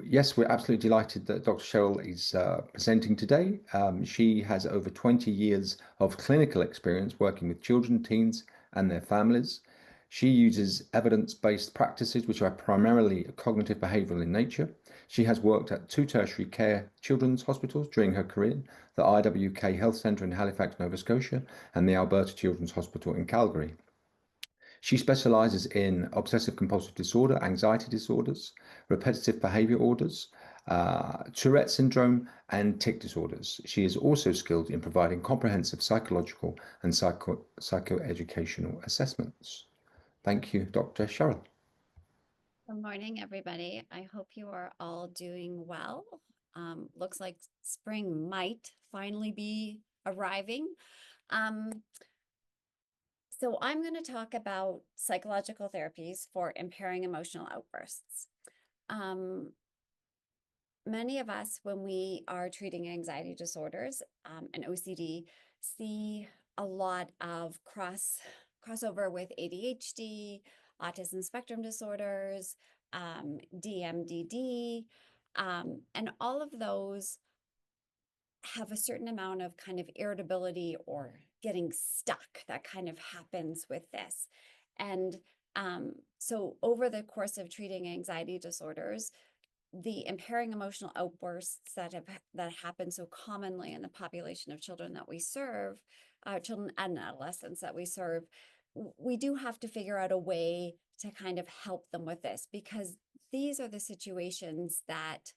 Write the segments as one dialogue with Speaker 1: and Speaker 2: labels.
Speaker 1: yes, we're absolutely delighted that Dr. Cheryl is presenting today. She has over 20 years of clinical experience working with children, teens, and their families. She uses evidence-based practices, which are primarily cognitive behavioral in nature. She has worked at 2 tertiary care children's hospitals during her career, the IWK Health Centre in Halifax, Nova Scotia, and the Alberta Children's Hospital in Calgary. She specializes in obsessive compulsive disorder, anxiety disorders, repetitive behavior orders, Tourette syndrome, and tic disorders. She is also skilled in providing comprehensive psychological and psychoeducational assessments. Thank you, Dr. Cheryl.
Speaker 2: Good morning, everybody. I hope you are all doing well. Looks like spring might finally be arriving. So I'm going to talk about psychological therapies for impairing emotional outbursts. Many of us, when we are treating anxiety disorders and OCD, see a lot of crossover with ADHD, autism spectrum disorders, DMDD, and all of those have a certain amount of kind of irritability or getting stuck that kind of happens with this. And so over the course of treating anxiety disorders, the impairing emotional outbursts that happen so commonly in the population of children that we serve, children and adolescents that we serve, we do have to figure out a way to kind of help them with this, because these are the situations that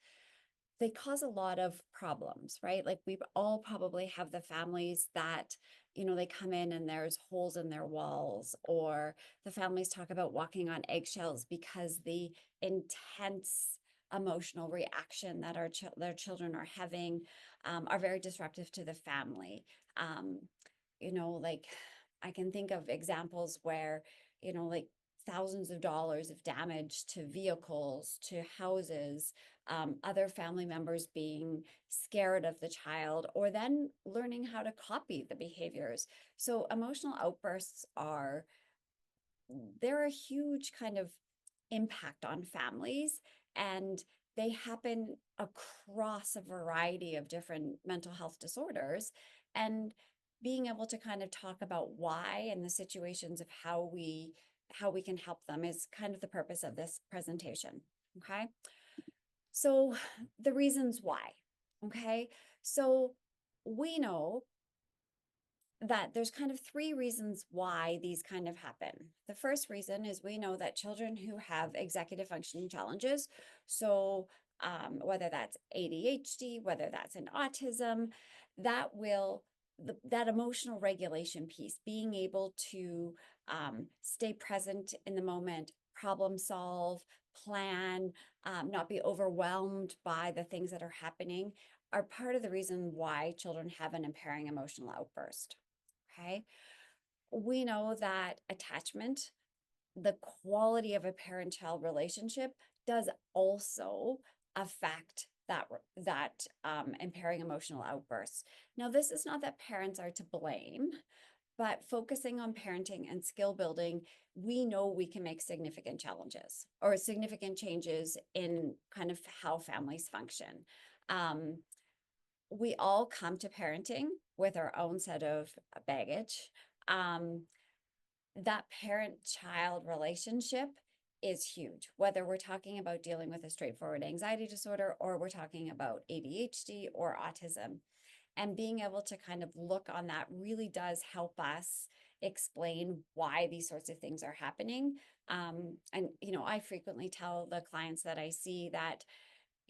Speaker 2: they cause a lot of problems, right? Like we all probably have the families that, they come in and there's holes in their walls, or the families talk about walking on eggshells because the intense emotional reaction that their children are having are very disruptive to the family. Like I can think of examples where, like thousands of dollars of damage to vehicles, to houses, other family members being scared of the child, or then learning how to copy the behaviors. So emotional outbursts they're a huge kind of impact on families, and they happen across a variety of different mental health disorders. And being able to kind of talk about why and the situations of how we can help them is kind of the purpose of this presentation. Okay. So the reasons why. Okay. So we know that there's kind of 3 reasons why these kind of happen. The first reason is we know that children who have executive functioning challenges, so whether that's ADHD, whether that's an autism, that emotional regulation piece, being able to stay present in the moment, problem solve, plan, not be overwhelmed by the things that are happening, are part of the reason why children have an impairing emotional outburst. Okay. We know that attachment, the quality of a parent-child relationship, does also affect that impairing emotional outbursts. Now, this is not that parents are to blame, but focusing on parenting and skill building, we know we can make significant challenges or significant changes in kind of how families function. We all come to parenting with our own set of baggage. That parent-child relationship is huge, whether we're talking about dealing with a straightforward anxiety disorder or we're talking about ADHD or autism. And being able to kind of look on that really does help us explain why these sorts of things are happening. And, I frequently tell the clients that I see that,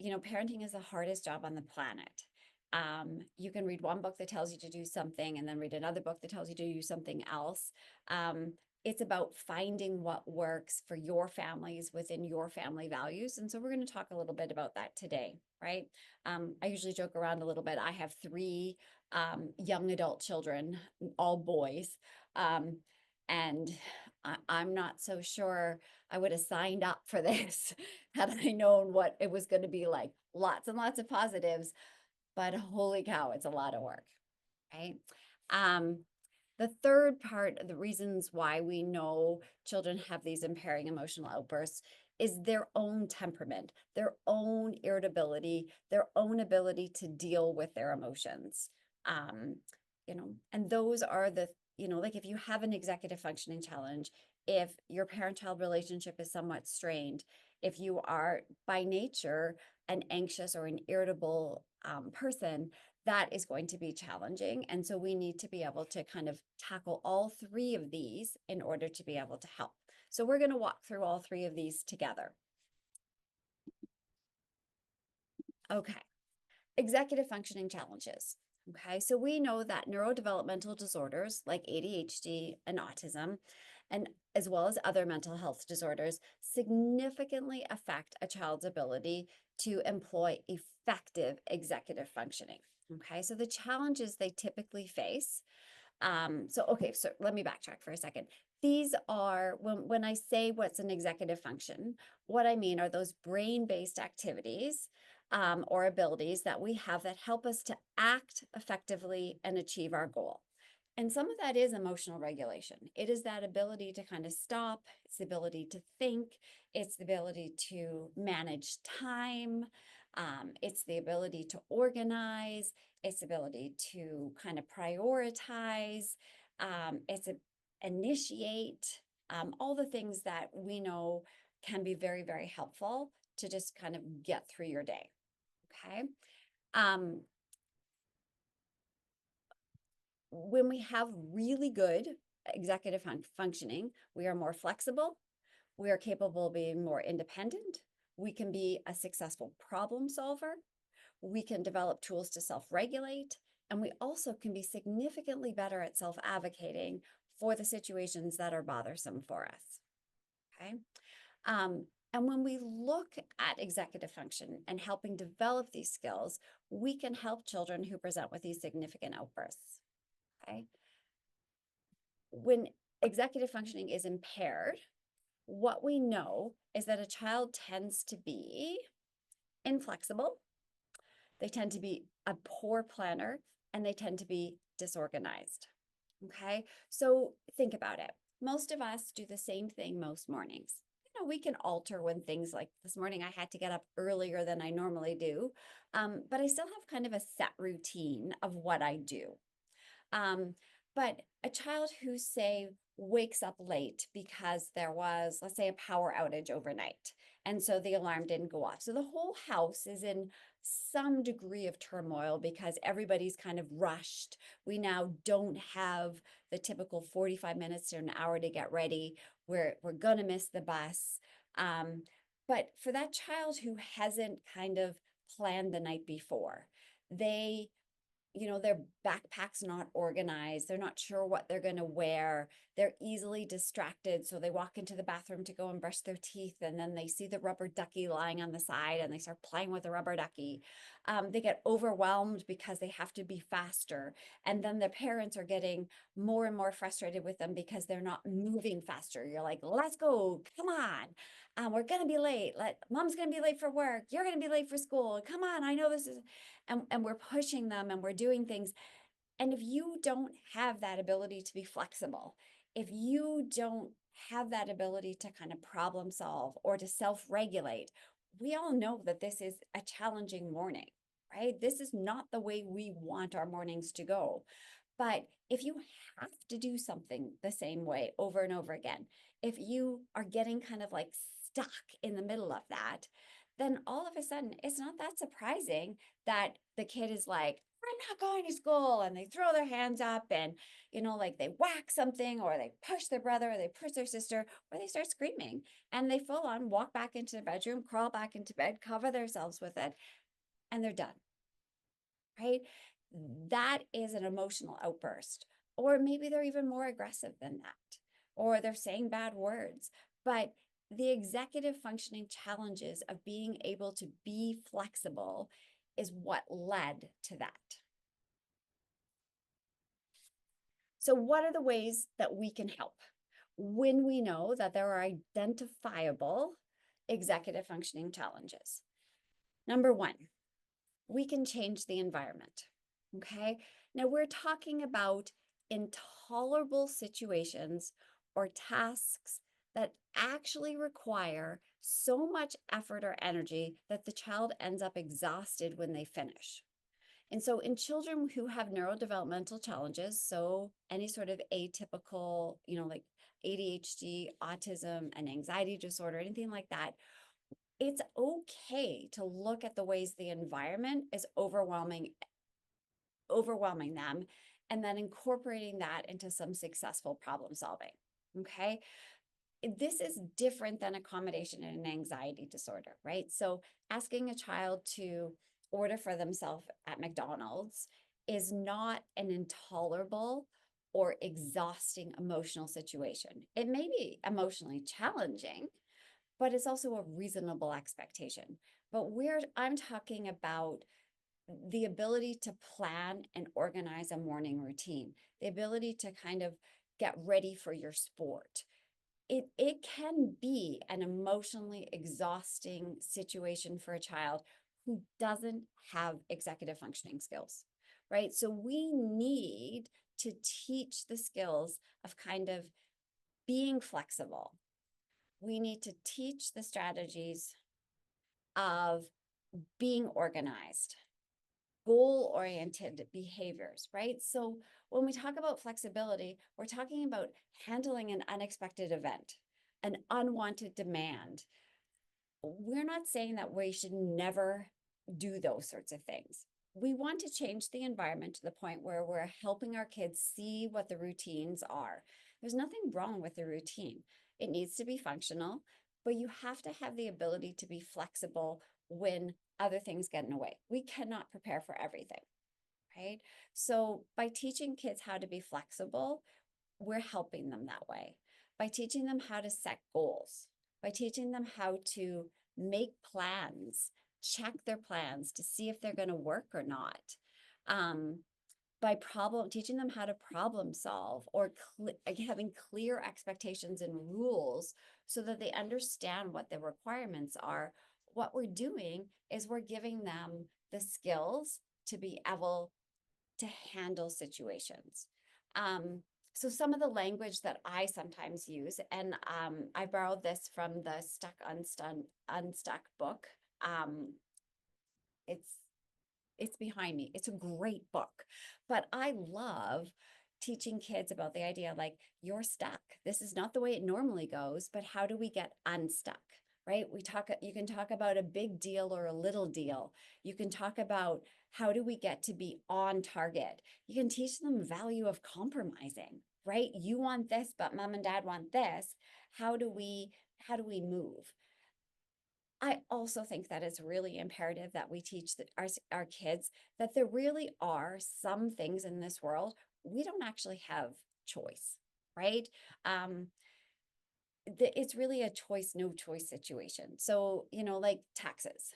Speaker 2: parenting is the hardest job on the planet. You can read one book that tells you to do something and then read another book that tells you to do something else. It's about finding what works for your families within your family values. And so we're going to talk a little bit about that today, right? I usually joke around a little bit. I have 3 young adult children, all boys. And I'm not so sure I would have signed up for this had I known what it was going to be like. Lots and lots of positives, but holy cow, it's a lot of work, right? The third part of the reasons why we know children have these impairing emotional outbursts is their own temperament, their own irritability, their own ability to deal with their emotions. And those are the, like if you have an executive functioning challenge, if your parent-child relationship is somewhat strained, if you are by nature an anxious or an irritable person, that is going to be challenging. And so we need to be able to kind of tackle all three of these in order to be able to help. So we're going to walk through all three of these together. Okay, executive functioning challenges. Okay, so we know that neurodevelopmental disorders like ADHD and autism, and as well as other mental health disorders, significantly affect a child's ability to employ effective executive functioning. Okay, so the challenges they typically face. So let me backtrack for a second. These are, when I say what's an executive function, what I mean are those brain-based activities or abilities that we have that help us to act effectively and achieve our goal. And some of that is emotional regulation. It is that ability to kind of stop, it's the ability to think, it's the ability to manage time, it's the ability to organize, it's the ability to kind of prioritize, initiate, all the things that we know can be very, very helpful to just kind of get through your day. Okay. When we have really good executive functioning, we are more flexible, we are capable of being more independent, we can be a successful problem solver, we can develop tools to self-regulate, and we also can be significantly better at self-advocating for the situations that are bothersome for us. Okay. And when we look at executive function and helping develop these skills, we can help children who present with these significant outbursts. Okay. When executive functioning is impaired, what we know is that a child tends to be inflexible, they tend to be a poor planner, and they tend to be disorganized. Okay, so think about it. Most of us do the same thing most mornings. We can alter when things like this morning I had to get up earlier than I normally do, but I still have kind of a set routine of what I do. But a child who, say, wakes up late because there was, let's say, a power outage overnight, and so the alarm didn't go off. So the whole house is in some degree of turmoil because everybody's kind of rushed. We now don't have the typical 45 minutes to an hour to get ready. We're going to miss the bus. But for that child who hasn't kind of planned the night before, their backpack's not organized. They're not sure what they're going to wear. They're easily distracted. So they walk into the bathroom to go and brush their teeth, and then they see the rubber ducky lying on the side and they start playing with the rubber ducky. They get overwhelmed because they have to be faster. And then their parents are getting more and more frustrated with them because they're not moving faster. You're like, let's go, come on. We're going to be late. Mom's going to be late for work. You're going to be late for school. Come on, I know this is, and we're pushing them and we're doing things. And if you don't have that ability to be flexible, if you don't have that ability to kind of problem solve or to self-regulate, we all know that this is a challenging morning, right? This is not the way we want our mornings to go. But if you have to do something the same way over and over again, if you are getting kind of like stuck in the middle of that, then all of a sudden it's not that surprising that the kid is like, I'm not going to school, and they throw their hands up and, like they whack something, or they push their brother, or they push their sister, or they start screaming, and they full on walk back into the bedroom, crawl back into bed, cover themselves with it, and they're done, right? That is an emotional outburst. Or maybe they're even more aggressive than that, or they're saying bad words. But the executive functioning challenges of being able to be flexible is what led to that. So what are the ways that we can help when we know that there are identifiable executive functioning challenges? Number one, we can change the environment. Okay. Now we're talking about intolerable situations or tasks that actually require so much effort or energy that the child ends up exhausted when they finish. And so in children who have neurodevelopmental challenges, so any sort of atypical, like ADHD, autism, an anxiety disorder, anything like that, it's okay to look at the ways the environment is overwhelming them, and then incorporating that into some successful problem solving. Okay. This is different than accommodation in an anxiety disorder, right? So asking a child to order for themselves at McDonald's is not an intolerable or exhausting emotional situation. It may be emotionally challenging, but it's also a reasonable expectation. But I'm talking about the ability to plan and organize a morning routine, the ability to kind of get ready for your sport. It can be an emotionally exhausting situation for a child who doesn't have executive functioning skills, right? So we need to teach the skills of kind of being flexible. We need to teach the strategies of being organized, goal-oriented behaviors, right? So when we talk about flexibility, we're talking about handling an unexpected event, an unwanted demand. We're not saying that we should never do those sorts of things. We want to change the environment to the point where we're helping our kids see what the routines are. There's nothing wrong with the routine. It needs to be functional, but you have to have the ability to be flexible when other things get in the way. We cannot prepare for everything, right? So by teaching kids how to be flexible, we're helping them that way. By teaching them how to set goals, by teaching them how to make plans, check their plans to see if they're going to work or not. By teaching them how to problem solve, or having clear expectations and rules so that they understand what the requirements are. What we're doing is we're giving them the skills to be able to handle situations. So some of the language that I sometimes use, and I borrowed this from the Stuck Unstuck book. It's it's behind me. It's a great book, but I love teaching kids about the idea like, you're stuck. This is not the way it normally goes, but how do we get unstuck? Right? You can talk about a big deal or a little deal. You can talk about how do we get to be on target. You can teach them value of compromising, right? You want this, but mom and dad want this. How do we move? I also think that it's really imperative that we teach our kids that there really are some things in this world we don't actually have choice, right? It's really a choice, no choice situation. So, like taxes,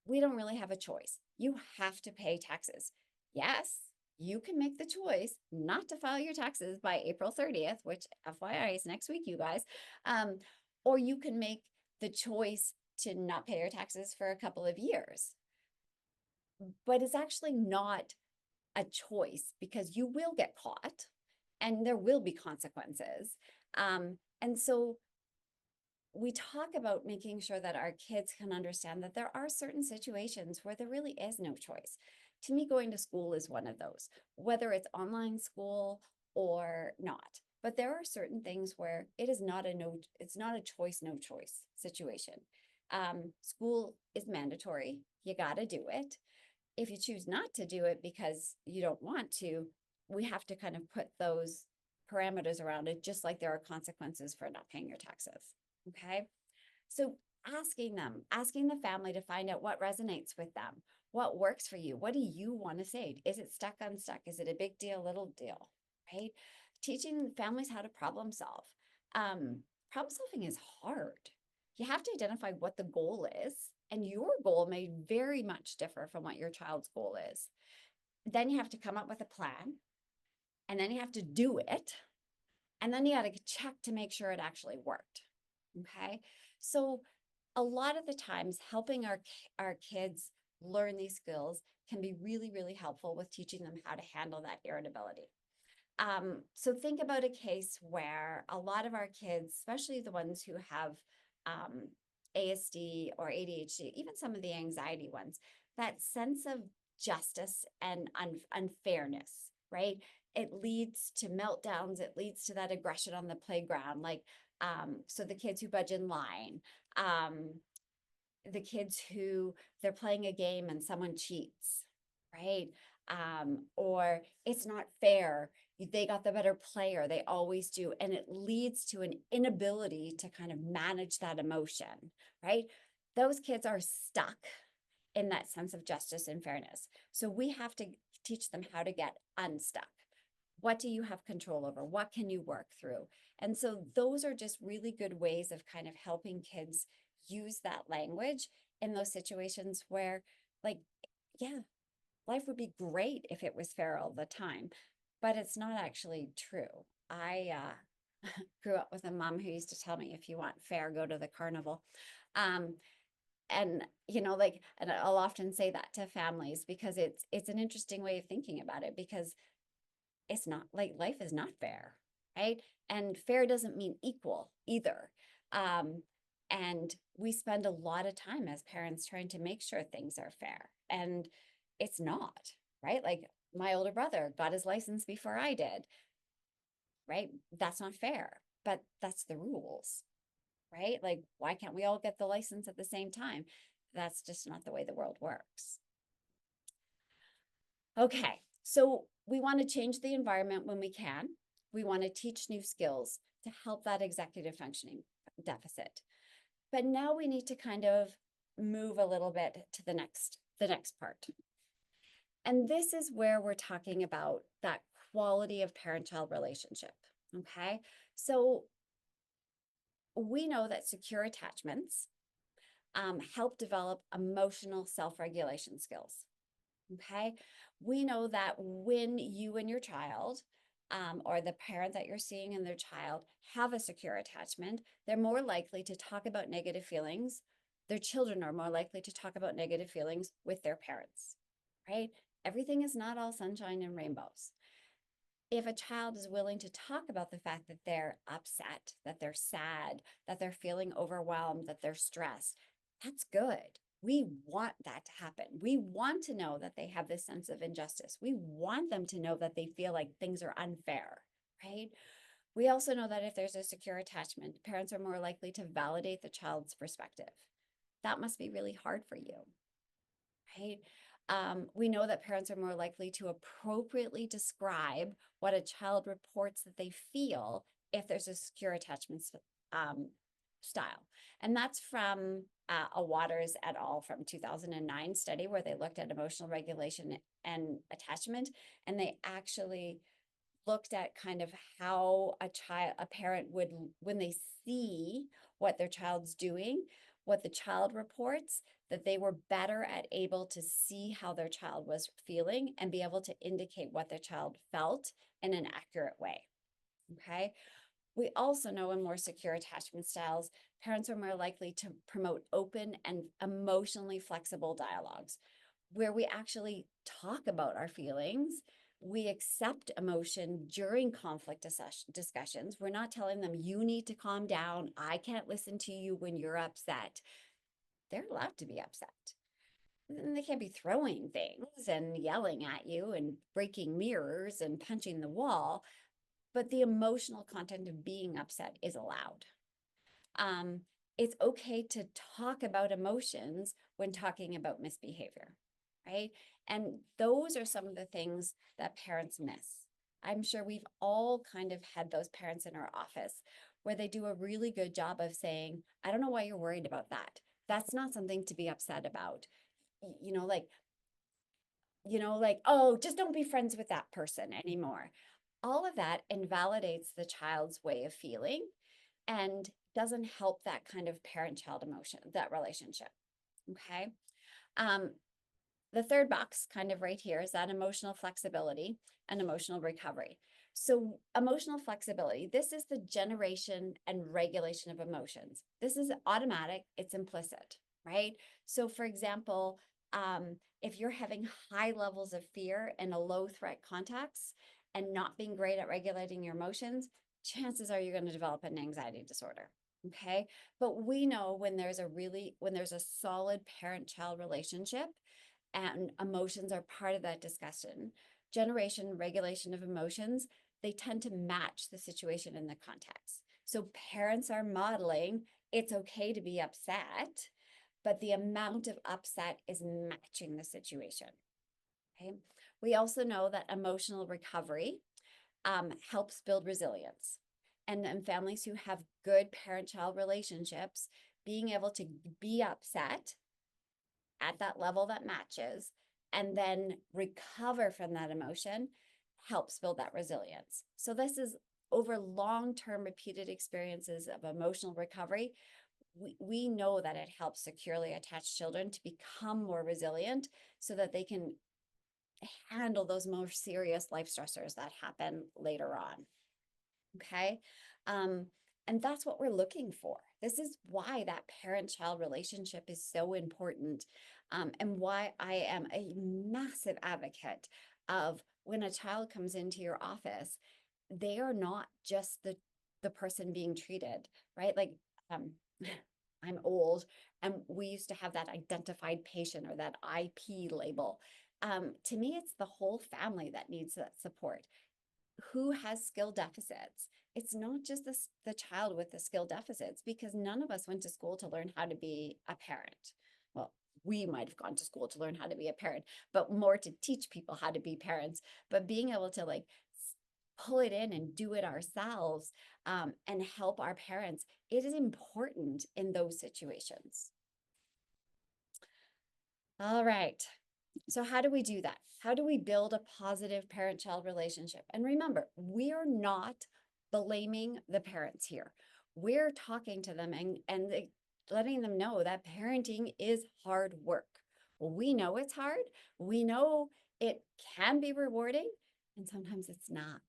Speaker 2: we don't really have a choice. You have to pay taxes. Yes, you can make the choice not to file your taxes by April 30th, which FYI is next week, you guys. Or you can make the choice to not pay your taxes for a couple of years. But it's actually not a choice, because you will get caught and there will be consequences. And so we talk about making sure that our kids can understand that there are certain situations where there really is no choice. To me, going to school is one of those, whether it's online school or not. But there are certain things where it's not a choice, no choice situation. School is mandatory. You got to do it. If you choose not to do it because you don't want to, we have to kind of put those parameters around it, just like there are consequences for not paying your taxes. Okay. So asking the family to find out what resonates with them, what works for you. What do you want to say? Is it stuck, unstuck? Is it a big deal, little deal? Right? Teaching families how to problem solve. Problem solving is hard. You have to identify what the goal is, and your goal may very much differ from what your child's goal is. Then you have to come up with a plan, and then you have to do it, and then you got to check to make sure it actually worked. Okay. So a lot of the times helping our kids learn these skills can be really, really helpful with teaching them how to handle that irritability. So think about a case where a lot of our kids, especially the ones who have ASD or ADHD, even some of the anxiety ones, that sense of justice and unfairness, right? It leads to meltdowns. It leads to that aggression on the playground. Like, so the kids who budge in line, the kids who they're playing a game and someone cheats, right? Or it's not fair. They got the better player. They always do. And it leads to an inability to kind of manage that emotion, right? Those kids are stuck in that sense of justice and fairness. So we have to teach them how to get unstuck. What do you have control over? What can you work through? And so those are just really good ways of kind of helping kids use that language in those situations where, like, yeah, life would be great if it was fair all the time, but it's not actually true. I grew up with a mom who used to tell me, if you want fair, go to the carnival. Um, and like, and I'll often say that to families because it's an interesting way of thinking about it, because it's not like life is not fair, right? And fair doesn't mean equal either. And we spend a lot of time as parents trying to make sure things are fair, and it's not, right? Like, my older brother got his license before I did, right? That's not fair, but that's the rules, right? Like, why can't we all get the license at the same time? That's just not the way the world works. Okay, so we want to change the environment when we can. We want to teach new skills to help that executive functioning deficit. But now we need to kind of move a little bit to the next part. And this is where we're talking about that quality of parent-child relationship. Okay, so we know that secure attachments help develop emotional self-regulation skills. Okay, we know that when you and your child, or the parent that you're seeing and their child, have a secure attachment, they're more likely to talk about negative feelings. Their children are more likely to talk about negative feelings with their parents, right? Everything is not all sunshine and rainbows. If a child is willing to talk about the fact that they're upset, that they're sad, that they're feeling overwhelmed, that they're stressed, that's good. We want that to happen. We want to know that they have this sense of injustice. We want them to know that they feel like things are unfair, right? We also know that if there's a secure attachment, parents are more likely to validate the child's perspective. That must be really hard for you, right? We know that parents are more likely to appropriately describe what a child reports that they feel if there's a secure attachment style. And that's from a Waters et al. From 2009 study where they looked at emotional regulation and attachment. And they actually looked at kind of how a parent would, when they see what their child's doing, what the child reports, that they were better at able to see how their child was feeling and be able to indicate what their child felt in an accurate way. Okay. We also know in more secure attachment styles, parents are more likely to promote open and emotionally flexible dialogues where we actually talk about our feelings. We accept emotion during conflict discussions. We're not telling them, you need to calm down. I can't listen to you when you're upset. They're allowed to be upset. And they can't be throwing things and yelling at you and breaking mirrors and punching the wall, but the emotional content of being upset is allowed. It's okay to talk about emotions when talking about misbehavior, right? And those are some of the things that parents miss. I'm sure we've all kind of had those parents in our office where they do a really good job of saying, I don't know why you're worried about that. That's not something to be upset about. Like, oh, just don't be friends with that person anymore. All of that invalidates the child's way of feeling and doesn't help that kind of parent-child emotion, that relationship. Okay. The third box kind of right here is that emotional flexibility and emotional recovery. So emotional flexibility, this is the generation and regulation of emotions. This is automatic, it's implicit, right? So for example, if you're having high levels of fear in a low threat context and not being great at regulating your emotions, chances are you're going to develop an anxiety disorder. Okay. But we know when there's a solid parent-child relationship and emotions are part of that discussion, generation, regulation of emotions, they tend to match the situation in the context. So parents are modeling it's okay to be upset, but the amount of upset is matching the situation. Okay. We also know that emotional recovery helps build resilience. And in families who have good parent-child relationships, being able to be upset at that level that matches and then recover from that emotion helps build that resilience. So this is over long-term repeated experiences of emotional recovery. We know that it helps securely attached children to become more resilient so that they can handle those more serious life stressors that happen later on. Okay. And that's what we're looking for. This is why that parent-child relationship is so important, and why I am a massive advocate of when a child comes into your office, they are not just the person being treated, right? Like, I'm old, and we used to have that identified patient or that IP label. To me, it's the whole family that needs that support. Who has skill deficits? It's not just the child with the skill deficits, because none of us went to school to learn how to be a parent. Well, we might have gone to school to learn how to be a parent, but more to teach people how to be parents. But being able to like pull it in and do it ourselves, and help our parents, it is important in those situations. All right. So how do we do that? How do we build a positive parent-child relationship? And remember, we are not blaming the parents here. We're talking to them and letting them know that parenting is hard work. We know it's hard. We know it can be rewarding, and sometimes it's not,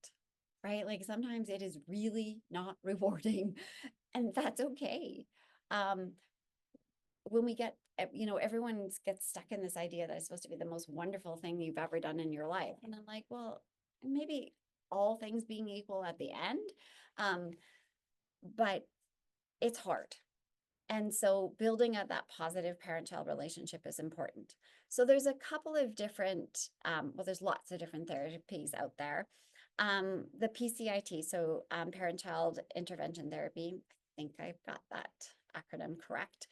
Speaker 2: right? Like sometimes it is really not rewarding, and that's okay. When we get, everyone gets stuck in this idea that it's supposed to be the most wonderful thing you've ever done in your life. And I'm like, well, maybe all things being equal at the end. But it's hard. And so building up that positive parent-child relationship is important. So there's a couple of different, there's lots of different therapies out there. The PCIT, so parent-child intervention therapy, I think I've got that acronym correct.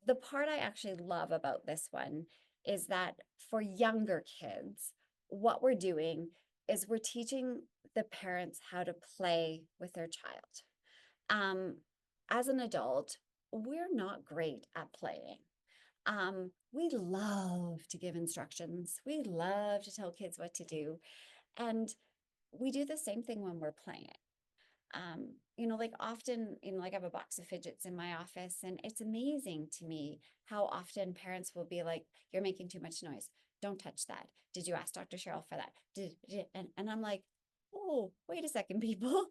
Speaker 2: The part I actually love about this one is that for younger kids, what we're doing is we're teaching the parents how to play with their child. As an adult, we're not great at playing. We love to give instructions. We love to tell kids what to do. And we do the same thing when we're playing. Like often, like I have a box of fidgets in my office, and it's amazing to me how often parents will be like, you're making too much noise. Don't touch that. Did you ask Dr. Cheryl for that? And I'm like, oh, wait a second, people.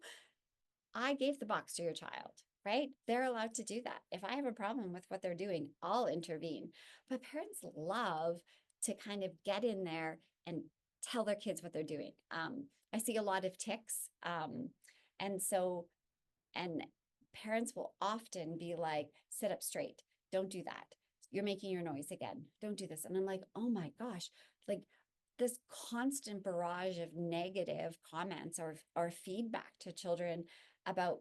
Speaker 2: I gave the box to your child, right? They're allowed to do that. If I have a problem with what they're doing, I'll intervene. But parents love to kind of get in there and tell their kids what they're doing. I see a lot of tics. And so, and parents will often be like, sit up straight. Don't do that. You're making your noise again. Don't do this. And I'm like, oh my gosh, like this constant barrage of negative comments or feedback to children about,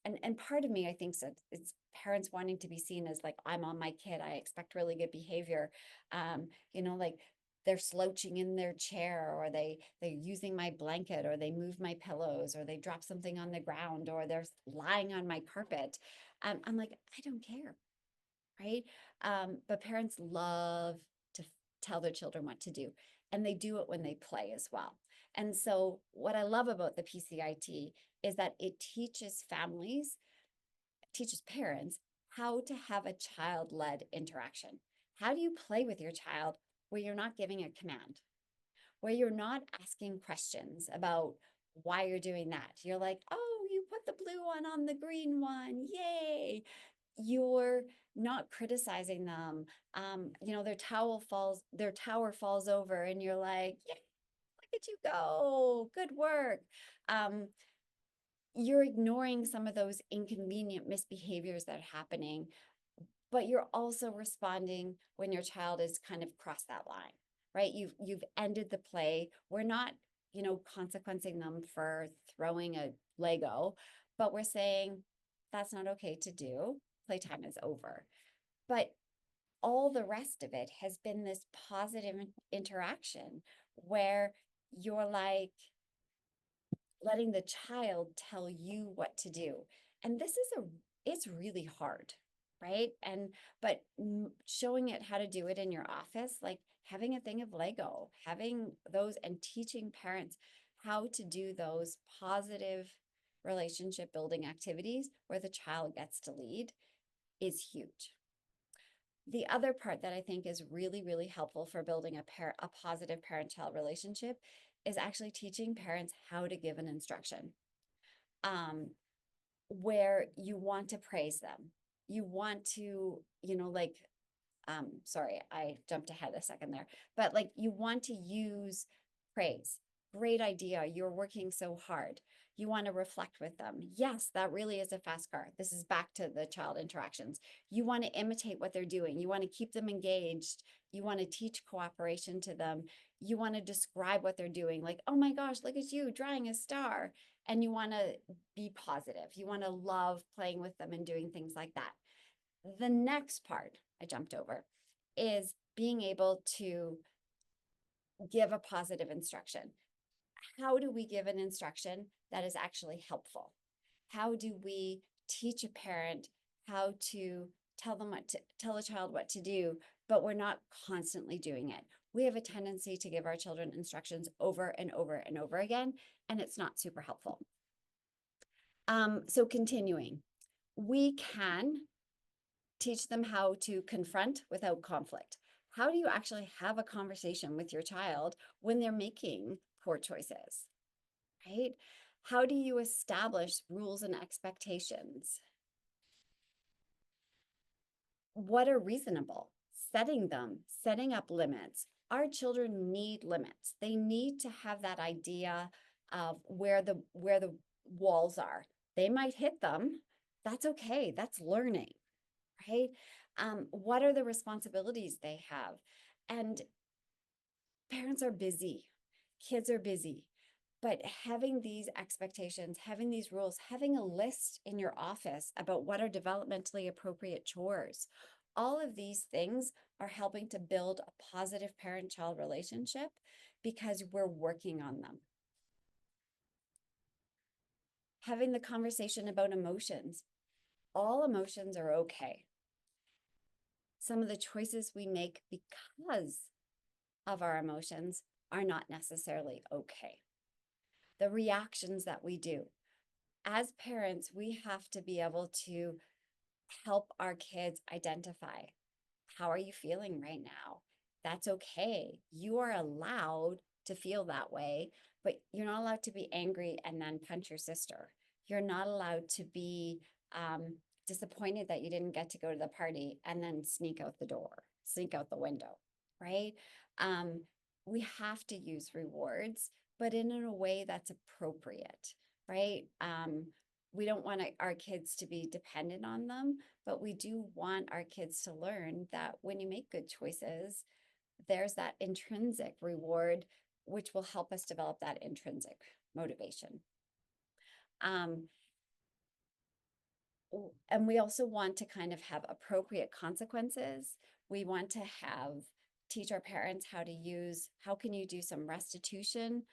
Speaker 2: and part of me, I think, so it's parents wanting to be seen as like, I'm on my kid, I expect really good behavior. Like they're slouching in their chair, or they're using my blanket, or they move my pillows, or they drop something on the ground, or they're lying on my carpet. I'm like, I don't care, right? But parents love to tell their children what to do, and they do it when they play as well. And so what I love about the PCIT is that it teaches parents how to have a child-led interaction. How do you play with your child where you're not giving a command, where you're not asking questions about why you're doing that? You're like, oh, you put the blue one on the green one, yay. You're not criticizing them. Their tower falls over, and you're like, yeah, look at you go. Good work. You're ignoring some of those inconvenient misbehaviors that are happening, but you're also responding when your child is kind of crossed that line, right? You've ended the play. We're not, consequencing them for throwing a Lego, but we're saying that's not okay to do. Playtime is over. But all the rest of it has been this positive interaction where you're like letting the child tell you what to do. And it's really hard, right? But showing it how to do it in your office, like having a thing of Lego, having those and teaching parents how to do those positive relationship building activities where the child gets to lead is huge. The other part that I think is really, really helpful for building a positive parent-child relationship is actually teaching parents how to give an instruction, where you want to praise them. You want to, sorry, I jumped ahead a second there, but like you want to use praise. Great idea. You're working so hard. You want to reflect with them. Yes, that really is a fast car. This is back to the child interactions. You want to imitate what they're doing. You want to keep them engaged. You want to teach cooperation to them. You want to describe what they're doing. Like, oh my gosh, look at you drawing a star. And you want to be positive. You want to love playing with them and doing things like that. The next part I jumped over is being able to give a positive instruction. How do we give an instruction that is actually helpful? How do we teach a parent how to tell a child what to do, but we're not constantly doing it? We have a tendency to give our children instructions over and over and over again, and it's not super helpful. So continuing, we can teach them how to confront without conflict. How do you actually have a conversation with your child when they're making poor choices, right? How do you establish rules and expectations? What are reasonable? Setting them, setting up limits. Our children need limits. They need to have that idea of where the walls are. They might hit them. That's okay. That's learning, right? What are the responsibilities they have? And parents are busy, kids are busy, but having these expectations, having these rules, having a list in your office about what are developmentally appropriate chores, all of these things are helping to build a positive parent-child relationship because we're working on them. Having the conversation about emotions. All emotions are okay. Some of the choices we make because of our emotions are not necessarily okay. The reactions that we do. As parents, we have to be able to help our kids identify, how are you feeling right now? That's okay. You are allowed to feel that way, but you're not allowed to be angry and then punch your sister. You're not allowed to be disappointed that you didn't get to go to the party and then sneak out the door, sneak out the window, right? We have to use rewards, but in a way that's appropriate, right? We don't want our kids to be dependent on them, but we do want our kids to learn that when you make good choices, there's that intrinsic reward, which will help us develop that intrinsic motivation. And we also want to kind of have appropriate consequences. We want to teach our parents how can you do some restitution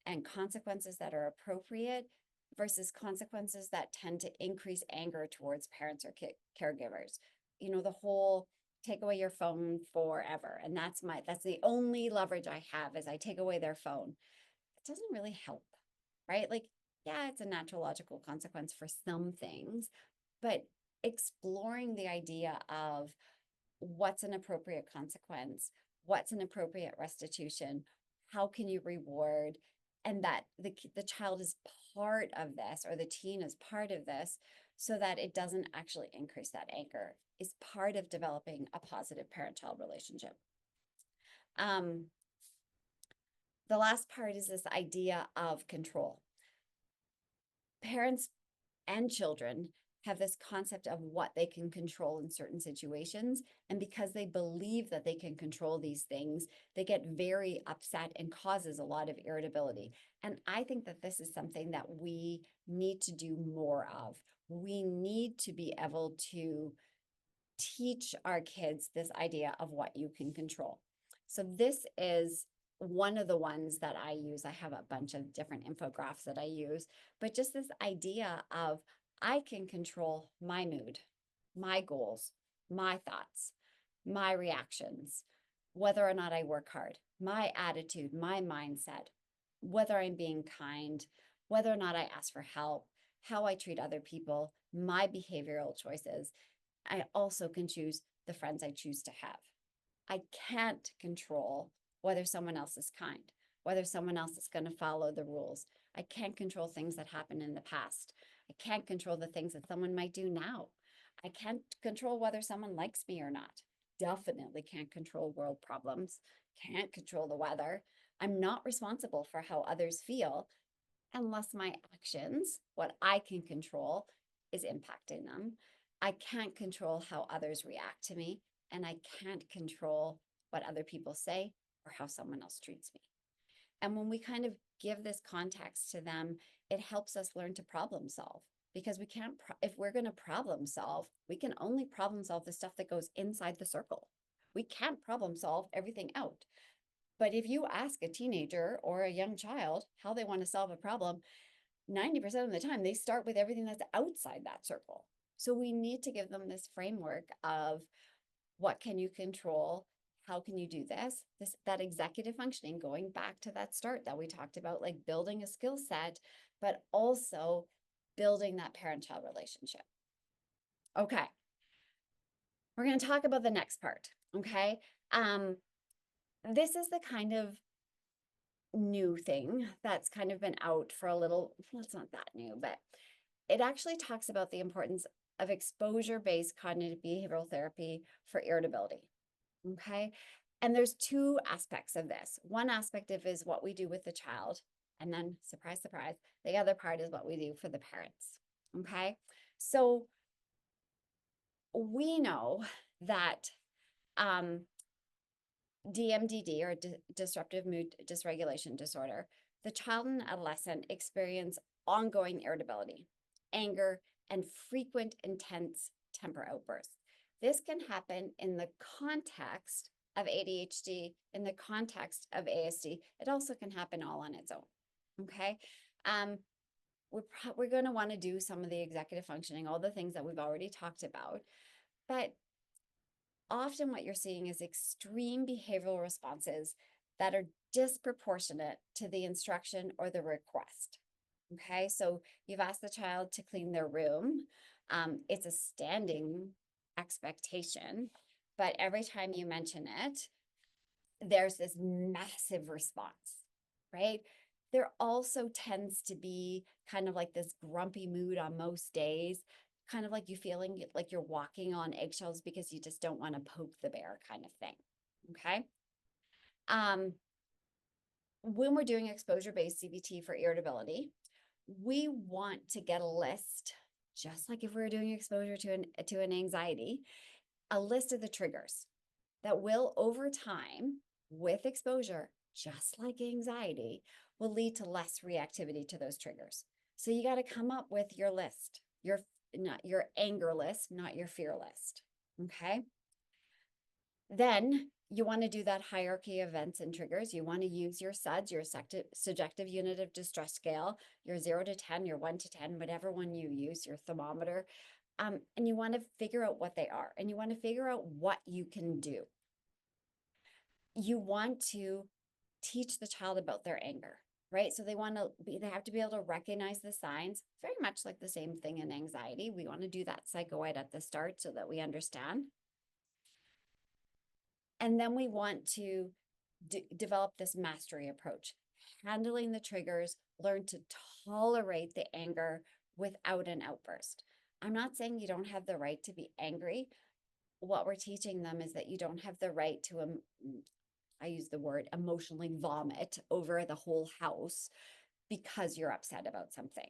Speaker 2: and consequences that are appropriate versus consequences that tend to increase anger towards parents or caregivers. The whole take away your phone forever. And that's the only leverage I have is I take away their phone. It doesn't really help, right? Like, yeah, it's a natural logical consequence for some things, but exploring the idea of what's an appropriate consequence, what's an appropriate restitution, how can you reward, and that the child is part of this or the teen is part of this so that it doesn't actually increase that anger is part of developing a positive parent-child relationship. the last part is this idea of control. Parents and children have this concept of what they can control in certain situations. And because they believe that they can control these things, they get very upset and causes a lot of irritability. And I think that this is something that we need to do more of. We need to be able to teach our kids this idea of what you can control. So this is one of the ones that I use. I have a bunch of different infographics that I use, but just this idea of I can control my mood, my goals, my thoughts, my reactions, whether or not I work hard, my attitude, my mindset, whether I'm being kind, whether or not I ask for help, how I treat other people, my behavioral choices. I also can choose the friends I choose to have. I can't control whether someone else is kind, whether someone else is going to follow the rules. I can't control things that happened in the past. I can't control the things that someone might do now. I can't control whether someone likes me or not. Definitely can't control world problems. Can't control the weather. I'm not responsible for how others feel unless my actions, what I can control, is impacting them. I can't control how others react to me, and I can't control what other people say or how someone else treats me. And when we kind of give this context to them, it helps us learn to problem solve, because we can't, if we're going to problem solve, we can only problem solve the stuff that goes inside the circle. We can't problem solve everything out. But if you ask a teenager or a young child how they want to solve a problem, 90% of the time they start with everything that's outside that circle. So we need to give them this framework of what can you control? How can you do that executive functioning, going back to that start that we talked about, like building a skill set, but also building that parent-child relationship. Okay. We're going to talk about the next part. Okay. This is the kind of new thing that's kind of been out for a little, well, it's not that new, but it actually talks about the importance of exposure-based cognitive behavioral therapy for irritability. Okay. And there's two aspects of this. One aspect of is what we do with the child. And then, surprise, surprise, the other part is what we do for the parents. Okay. So we know that DMDD, or disruptive mood dysregulation disorder, the child and adolescent experience ongoing irritability, anger, and frequent intense temper outbursts. This can happen in the context of ADHD, in the context of ASD. It also can happen all on its own. Okay. We're going to want to do some of the executive functioning, all the things that we've already talked about, but often what you're seeing is extreme behavioral responses that are disproportionate to the instruction or the request. Okay, so you've asked the child to clean their room. It's a standing expectation, but every time you mention it, there's this massive response, right? There also tends to be kind of like this grumpy mood on most days, kind of like you feeling like you're walking on eggshells because you just don't want to poke the bear kind of thing. Okay. When we're doing exposure-based CBT for irritability, we want to get a list, just like if we were doing exposure to an anxiety, a list of the triggers that will, over time, with exposure, just like anxiety, will lead to less reactivity to those triggers. So you got to come up with your list, not your anger list, not your fear list. Okay. Then you want to do that hierarchy of events and triggers. You want to use your SUDS, your subjective unit of distress scale, your 0 to 10, your 1 to 10, whatever one you use, your thermometer. And you want to figure out what they are, and you want to figure out what you can do. You want to teach the child about their anger, right? So they have to be able to recognize the signs, very much like the same thing in anxiety. We want to do that psychoid at the start so that we understand. And then we want to develop this mastery approach, handling the triggers, learn to tolerate the anger without an outburst. I'm not saying you don't have the right to be angry. What we're teaching them is that you don't have the right I use the word emotionally vomit over the whole house because you're upset about something.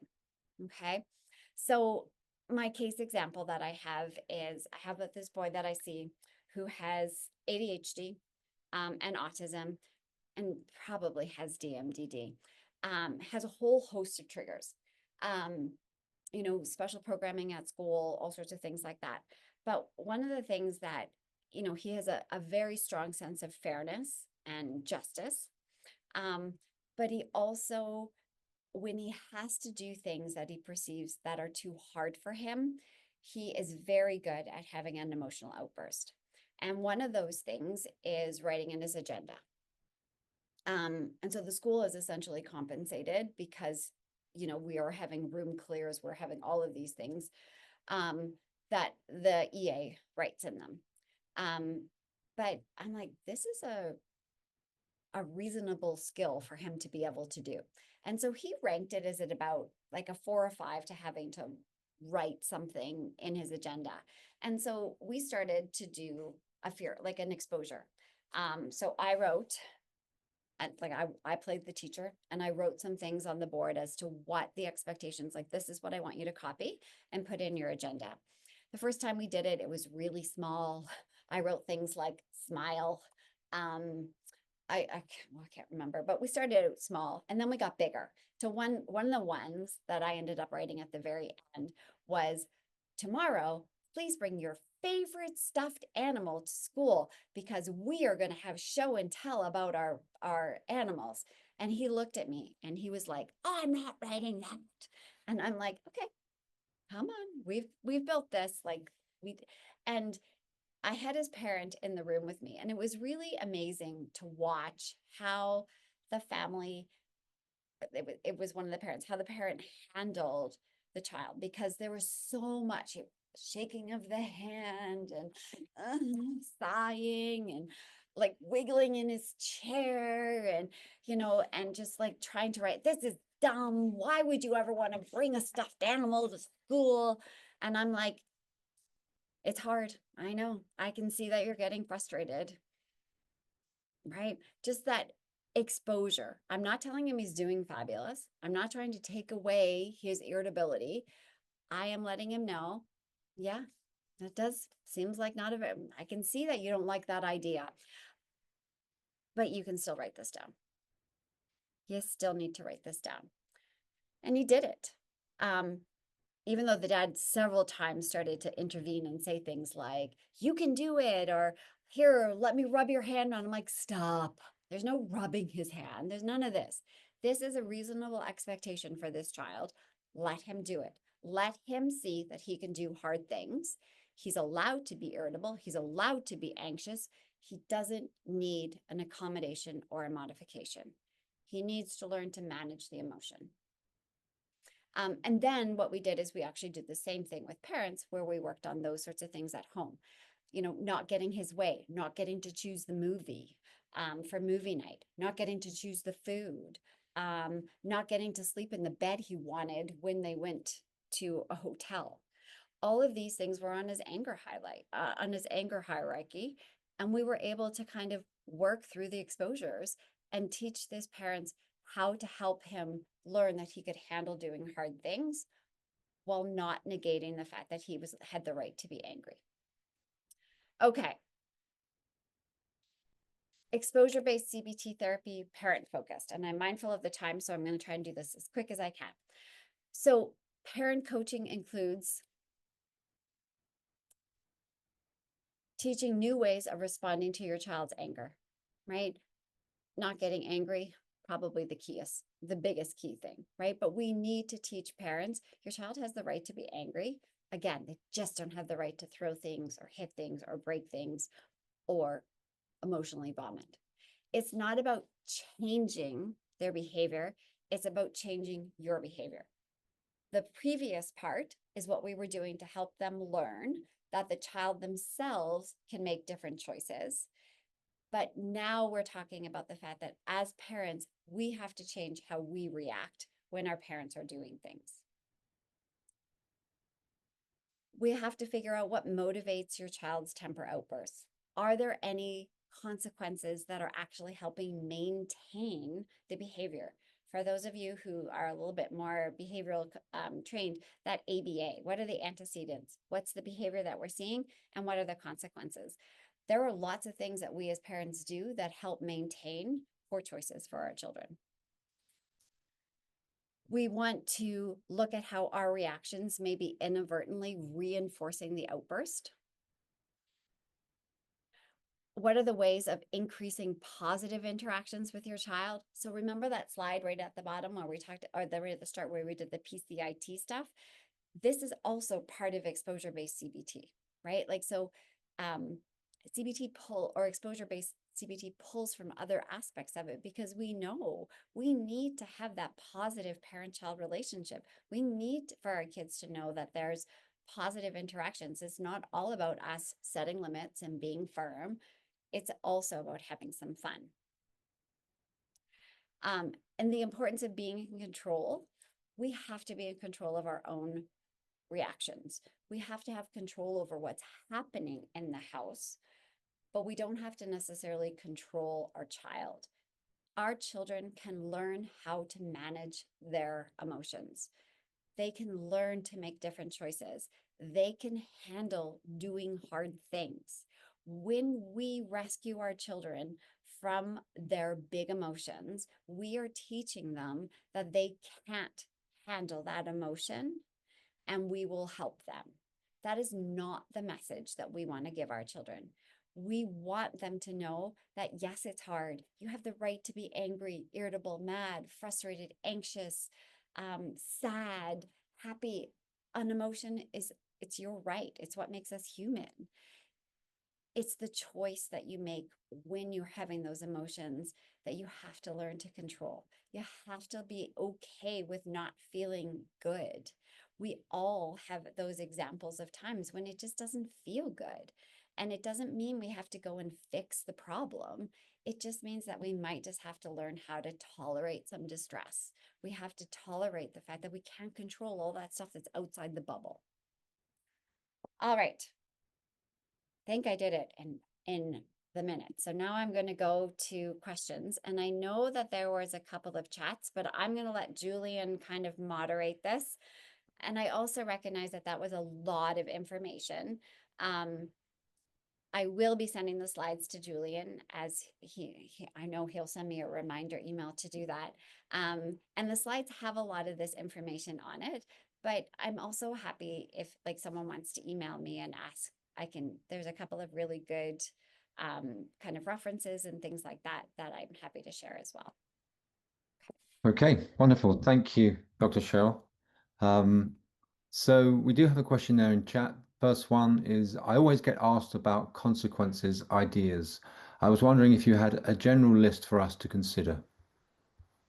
Speaker 2: Okay. So my case example that I have is I have this boy that I see who has ADHD and autism and probably has DMDD, has a whole host of triggers, um, special programming at school, all sorts of things like that. But one of the things that, he has a very strong sense of fairness and justice. But he also, when he has to do things that he perceives that are too hard for him, he is very good at having an emotional outburst. And one of those things is writing in his agenda. And so the school is essentially compensated because, we are having room clears, we're having all of these things that the EA writes in them. But I'm like, this is a reasonable skill for him to be able to do. And so he ranked it as at about like a 4 or 5 to having to write something in his agenda. And so we started to do a fear, like an exposure. So I wrote, and like I played the teacher and I wrote some things on the board as to what the expectations, like this is what I want you to copy and put in your agenda. The first time we did it, it was really small. I wrote things like smile. I can't remember, but we started out small and then we got bigger. To one of the ones that I ended up writing at the very end was, tomorrow, please bring your favorite stuffed animal to school because we are going to have show and tell about our animals. And he looked at me and he was like, "Oh, I'm not writing that." And I'm like, "Okay, come on. We've built this, like we." And I had his parent in the room with me, and it was really amazing to watch how the family, it was one of the parents, how the parent handled the child, because there was so much shaking of the hand and sighing and like wiggling in his chair and, and just like trying to write, this is dumb. Why would you ever want to bring a stuffed animal to school? And I'm like, it's hard. I know. I can see that you're getting frustrated, right? Just that exposure. I'm not telling him he's doing fabulous. I'm not trying to take away his irritability. I am letting him know, yeah, that does seems like not a very, I can see that you don't like that idea, but you can still write this down. You still need to write this down. And he did it. Even though the dad several times started to intervene and say things like, you can do it, or here, let me rub your hand on. I'm like, stop. There's no rubbing his hand. There's none of this. This is a reasonable expectation for this child. Let him do it. Let him see that he can do hard things. He's allowed to be irritable. He's allowed to be anxious. He doesn't need an accommodation or a modification. He needs to learn to manage the emotion. And then what we did is we actually did the same thing with parents where we worked on those sorts of things at home. Not getting his way, not getting to choose the movie for movie night, not getting to choose the food, not getting to sleep in the bed he wanted when they went to a hotel. All of these things were on his on his anger hierarchy. And we were able to kind of work through the exposures and teach these parents how to help him learn that he could handle doing hard things while not negating the fact that he had the right to be angry. Okay. Exposure-based CBT therapy, parent-focused. And I'm mindful of the time, so I'm going to try and do this as quick as I can. So parent coaching includes teaching new ways of responding to your child's anger, right? Not getting angry, probably the biggest key thing, right? But we need to teach parents, your child has the right to be angry. Again, they just don't have the right to throw things or hit things or break things or emotionally vomit. It's not about changing their behavior. It's about changing your behavior. The previous part is what we were doing to help them learn that the child themselves can make different choices. But now we're talking about the fact that as parents, we have to change how we react when our parents are doing things. We have to figure out what motivates your child's temper outbursts. Are there any consequences that are actually helping maintain the behavior. For those of you who are a little bit more behavioral trained, that ABA, what are the antecedents? What's the behavior that we're seeing? And what are the consequences? There are lots of things that we as parents do that help maintain poor choices for our children. We want to look at how our reactions may be inadvertently reinforcing the outburst. What are the ways of increasing positive interactions with your child? So remember that slide right at the bottom where we talked, or right at the start where we did the PCIT stuff? This is also part of exposure-based CBT, right? Like, so CBT pull or exposure-based CBT pulls from other aspects of it because we know we need to have that positive parent-child relationship. We need for our kids to know that there's positive interactions. It's not all about us setting limits and being firm. It's also about having some fun. And the importance of being in control. We have to be in control of our own reactions. We have to have control over what's happening in the house, but we don't have to necessarily control our child. Our children can learn how to manage their emotions. They can learn to make different choices. They can handle doing hard things. When we rescue our children from their big emotions, we are teaching them that they can't handle that emotion, and we will help them. That is not the message that we want to give our children. We want them to know that, yes, it's hard. You have the right to be angry, irritable, mad, frustrated, anxious, sad, happy. An emotion it's your right. It's what makes us human. It's the choice that you make when you're having those emotions that you have to learn to control. You have to be okay with not feeling good. We all have those examples of times when it just doesn't feel good. And it doesn't mean we have to go and fix the problem. It just means that we might just have to learn how to tolerate some distress. We have to tolerate the fact that we can't control all that stuff that's outside the bubble. All right. I think I did it in the minute. So now I'm going to go to questions. And I know that there was a couple of chats, but I'm going to let Julian kind of moderate this. And I also recognize that that was a lot of information. I will be sending the slides to Julian as I know he'll send me a reminder email to do that. And the slides have a lot of this information on it, but I'm also happy if like someone wants to email me and ask, there's a couple of really good kind of references and things like that I'm happy to share as well.
Speaker 1: Okay, wonderful. Thank you, Dr. Cheryl. So we do have a question there in chat. First one is, I always get asked about consequences ideas. I was wondering if you had a general list for us to consider.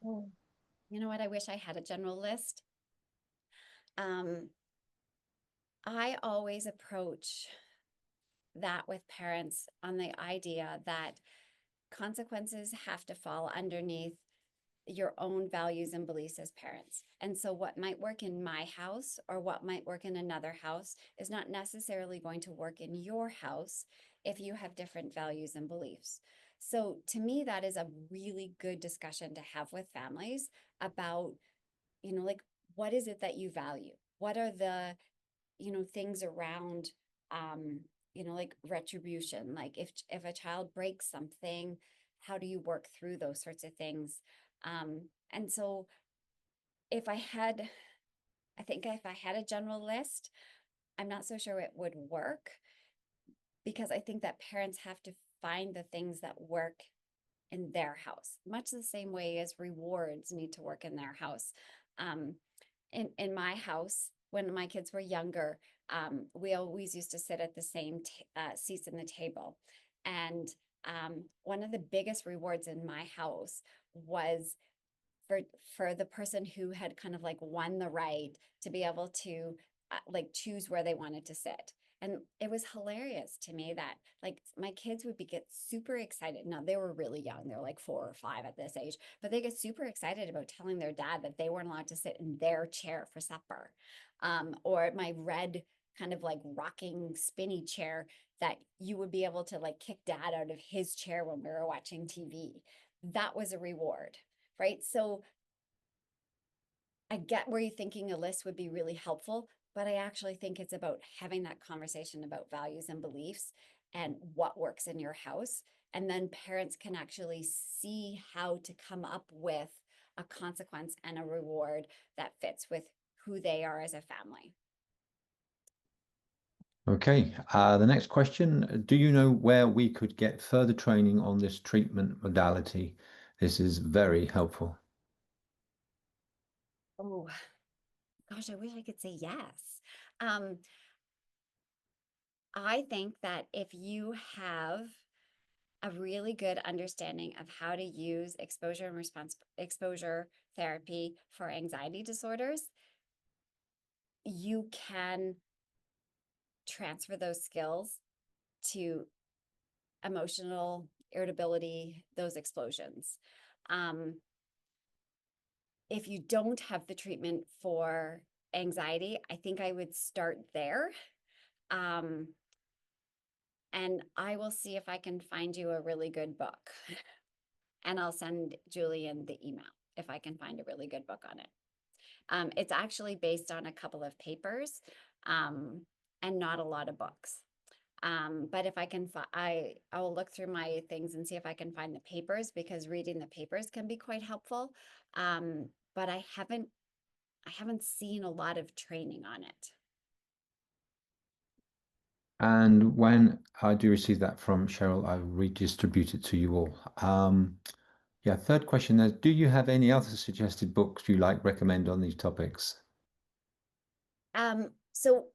Speaker 2: Oh, you know what? I wish I had a general list. I always approach that with parents on the idea that consequences have to fall underneath your own values and beliefs as parents. And so what might work in my house or what might work in another house is not necessarily going to work in your house if you have different values and beliefs. So to me, that is a really good discussion to have with families about, like, what is it that you value? What are the, things around, like retribution? Like if a child breaks something, how do you work through those sorts of things? And so I think if I had a general list, I'm not so sure it would work because I think that parents have to find the things that work in their house, much the same way as rewards need to work in their house. In my house, when my kids were younger, we always used to sit at the same seats in the table. And one of the biggest rewards in my house was for the person who had kind of like won the right to be able to like choose where they wanted to sit. And it was hilarious to me that like my kids would get super excited. Now they were really young. They're like 4 or 5 at this age, but they get super excited about telling their dad that they weren't allowed to sit in their chair for supper. Or my red kind of like rocking spinny chair that you would be able to like kick dad out of his chair when we were watching TV. That was a reward, right? So I get where you're thinking a list would be really helpful, but I actually think it's about having that conversation about values and beliefs and what works in your house. And then parents can actually see how to come up with a consequence and a reward that fits with who they are as a family.
Speaker 1: Okay, the next question, do you know where we could get further training on this treatment modality? This is very helpful.
Speaker 2: Oh, gosh, I wish I could say yes. Um, I think that if you have a really good understanding of how to use exposure and response exposure therapy for anxiety disorders, you can transfer those skills to emotional irritability, those explosions. If you don't have the treatment for anxiety, I think I would start there. And I will see if I can find you a really good book. And I'll send Julian the email if I can find a really good book on it. It's actually based on a couple of papers and not a lot of books. But if I can, I will look through my things and see if I can find the papers, because reading the papers can be quite helpful. But I haven't seen a lot of training on it.
Speaker 1: And when I do receive that from Cheryl, I redistribute it to you all. Yeah, third question is, do you have any other suggested books you like recommend on these topics?
Speaker 2: So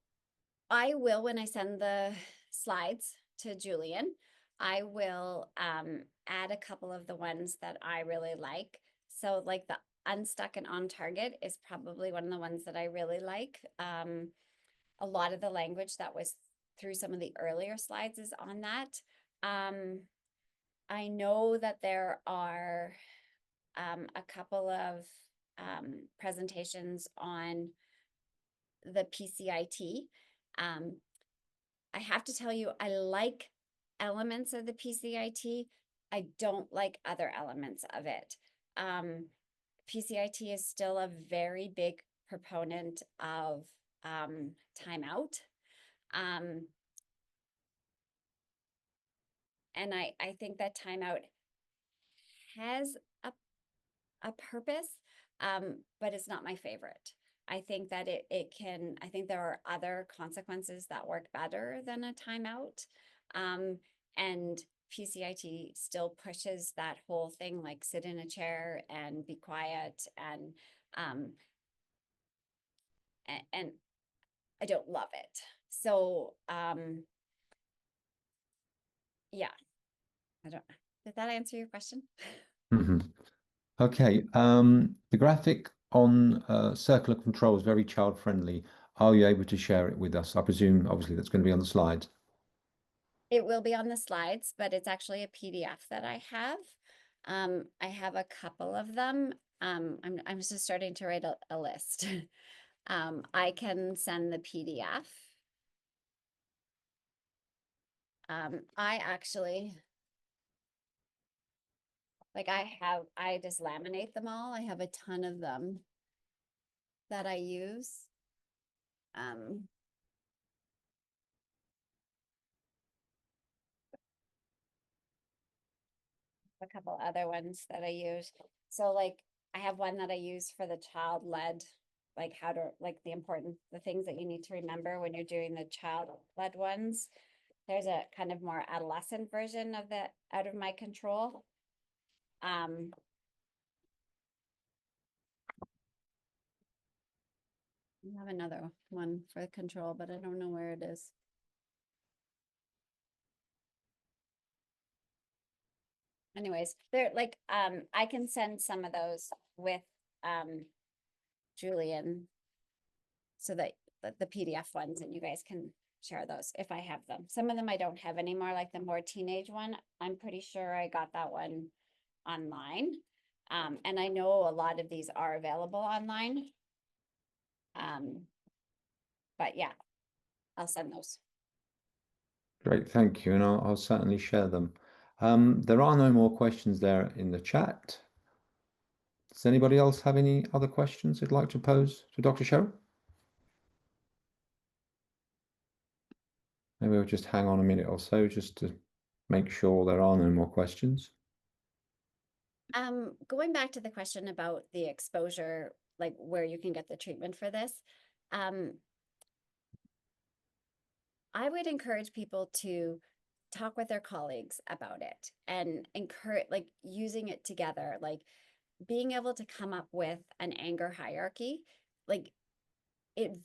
Speaker 2: I will, when I send the slides to Julian, I will add a couple of the ones that I really like. So like the Unstuck and On Target is probably one of the ones that I really like. A lot of the language that was through some of the earlier slides is on that. I know that there are a couple of presentations on the PCIT. I have to tell you, I like elements of the PCIT. I don't like other elements of it. PCIT is still a very big proponent of timeout. And I think that timeout has a purpose, but it's not my favorite. I think that I think there are other consequences that work better than a timeout. And PCIT still pushes that whole thing, like sit in a chair and be quiet, and I don't love it. So yeah, did that answer your question?
Speaker 1: Mhm. Okay, the graphic on circular control is very child friendly. Are you able to share it with us? I presume, obviously, that's going to be on the slides.
Speaker 2: It will be on the slides, but it's actually a PDF that I have. I have a couple of them. I'm just starting to write a list. I can send the PDF. I actually, like I just laminate them all. I have a ton of them that I use. A couple other ones that I use. So like I have one that I use for the child-led, like how to, like the things that you need to remember when you're doing the child-led ones. There's a kind of more adolescent version of the Out of My Control. I have another one for control, but I don't know where it is. Anyways, they're like, I can send some of those with Julian, so that the PDF ones, and you guys can share those if I have them. Some of them I don't have anymore, like the more teenage one. I'm pretty sure I got that one online. And I know a lot of these are available online. But yeah. I'll send those.
Speaker 1: Great, thank you, and I'll certainly share them. There are no more questions there in the chat. Does anybody else have any other questions they'd like to pose to Dr. Cheryl? Maybe we'll just hang on a minute or so just to make sure there are no more questions.
Speaker 2: Going back to the question about the exposure, like where you can get the treatment for this, I would encourage people to talk with their colleagues about it and encourage, like, using it together, like being able to come up with an anger hierarchy. Like, it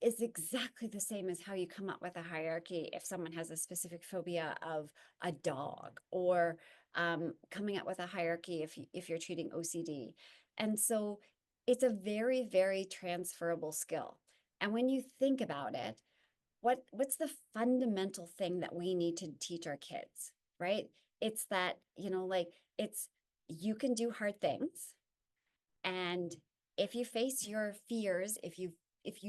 Speaker 2: is exactly the same as how you come up with a hierarchy if someone has a specific phobia of a dog, or coming up with a hierarchy if you're treating OCD. And so it's a very, very transferable skill. And when you think about it, what's the fundamental thing that we need to teach our kids, right? It's that, like, it's, you can do hard things, and if you face your fears, if you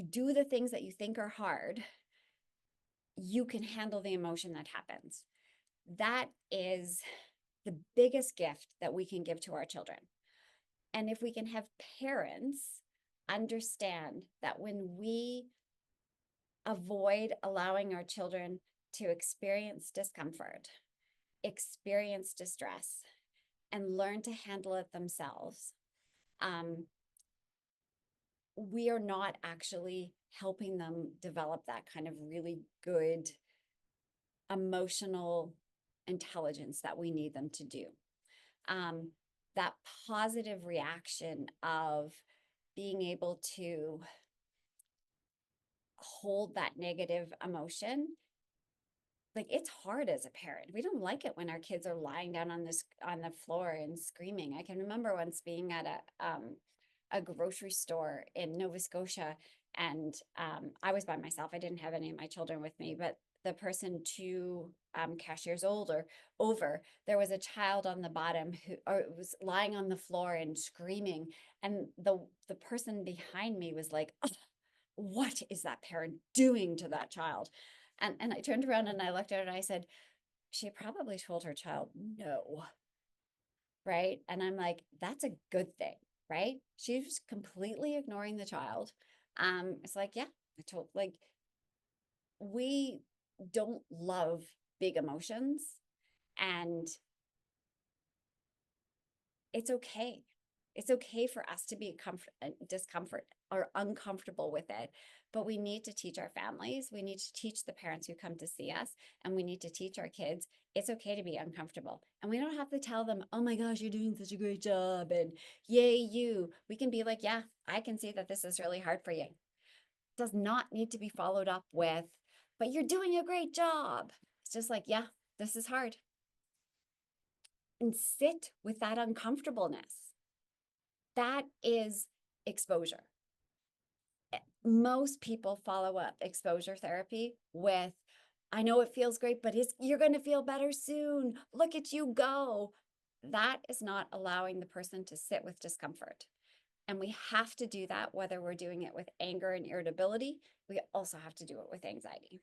Speaker 2: do the things that you think are hard, you can handle the emotion that happens. That is the biggest gift that we can give to our children. And if we can have parents understand that when we avoid allowing our children to experience discomfort, experience distress, and learn to handle it themselves, we are not actually helping them develop that kind of really good emotional intelligence that we need them to do. That positive reaction of being able to hold that negative emotion, like, it's hard as a parent. We don't like it when our kids are lying down on the floor and screaming. I can remember once being at a grocery store in Nova Scotia, and I was by myself. I didn't have any of my children with me, but the person two cashiers over, there was a child on the bottom who was lying on the floor and screaming, and the person behind me was like, "Oh, what is that parent doing to that child?" And I turned around and I looked at her and I said, "She probably told her child no." Right? And I'm like, that's a good thing, right? She was completely ignoring the child. It's like, yeah, like, we don't love big emotions, and it's okay. It's okay for us to be discomfort or uncomfortable with it, but we need to teach our families, we need to teach the parents who come to see us, and we need to teach our kids it's okay to be uncomfortable. And we don't have to tell them, "Oh my gosh, you're doing such a great job," and "Yay, you." We can be like, "Yeah, I can see that this is really hard for you." It does not need to be followed up with, "But you're doing a great job." It's just like, "Yeah, this is hard." And sit with that uncomfortableness. That is exposure. Most people follow up exposure therapy with, "I know it feels great, but you're going to feel better soon. Look at you go." That is not allowing the person to sit with discomfort. And we have to do that whether we're doing it with anger and irritability. We also have to do it with anxiety.